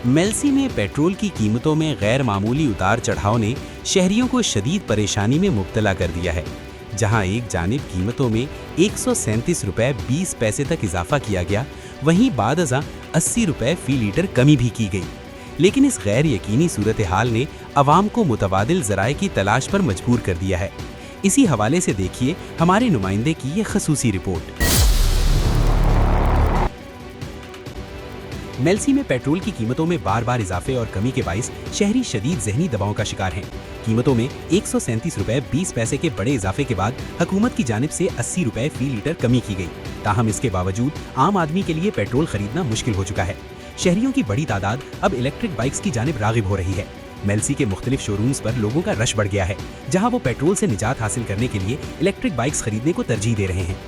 मेल्सी में पेट्रोल की कीमतों में गैर मामूली उतार चढ़ाव ने शहरियों को शदीद परेशानी में मुब्तला कर दिया है। जहां एक जानिब कीमतों में 137 रुपए 20 पैसे तक इजाफा किया गया, वहीं बादअज़ां 80 रुपए फी लीटर कमी भी की गई। लेकिन इस गैर यकीनी सूरत हाल ने अवाम को मुतबादिल ज़राए की तलाश पर मजबूर कर दिया है। इसी हवाले से देखिए हमारे नुमाइंदे की ये खसूसी रिपोर्ट। मेल्सी में पेट्रोल की कीमतों में बार बार इजाफे और कमी के बाइस शहरी शदीद ज़हनी दबाव का शिकार हैं। कीमतों में 137 रुपए 20 पैसे के बड़े इजाफे के बाद हुकूमत की जानिब से 80 रुपए फी लीटर कमी की गई। ताहम इसके बावजूद आम आदमी के लिए पेट्रोल खरीदना मुश्किल हो चुका है। शहरियों की बड़ी तादाद अब इलेक्ट्रिक बाइक्स की जानिब रागिब हो रही है। मेल्सी के मुख्तलिफ शोरूम्स पर लोगों का रश बढ़ गया है, जहां वो पेट्रोल से निजात हासिल करने के लिए इलेक्ट्रिक बाइक्स खरीदने को तरजीह दे रहे हैं।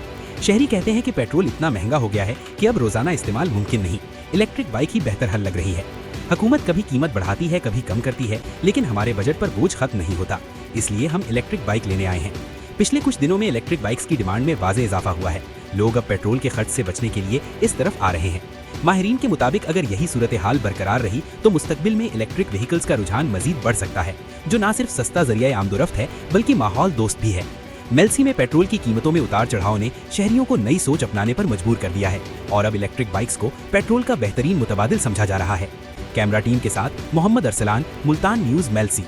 शहरी कहते हैं कि पेट्रोल इतना महंगा हो गया है कि अब रोजाना इस्तेमाल मुमकिन नहीं, इलेक्ट्रिक बाइक ही बेहतर हल लग रही है। हुकूमत कभी कीमत बढ़ाती है, कभी कम करती है, लेकिन हमारे बजट पर बोझ खत्म नहीं होता, इसलिए हम इलेक्ट्रिक बाइक लेने आए हैं। पिछले कुछ दिनों में इलेक्ट्रिक बाइक्स की डिमांड में वाज़े इजाफा हुआ है। लोग अब पेट्रोल के खर्च से बचने के लिए इस तरफ आ रहे हैं। माहिरीन के मुताबिक अगर यही सूरत हाल बरकरार रही तो मुस्तकबिल में इलेक्ट्रिक व्हीकल्स का रुझान मजीद बढ़ सकता है, जो न सिर्फ सस्ता जरिया आमदोरफ्त है बल्कि माहौल दोस्त भी है। मेल्सी में पेट्रोल की कीमतों में उतार चढ़ाव ने शहरियों को नई सोच अपनाने पर मजबूर कर दिया है और अब इलेक्ट्रिक बाइक्स को पेट्रोल का बेहतरीन मुतबादिल समझा जा रहा है। कैमरा टीम के साथ मोहम्मद अरसलान, मुल्तान न्यूज़, मेल्सी।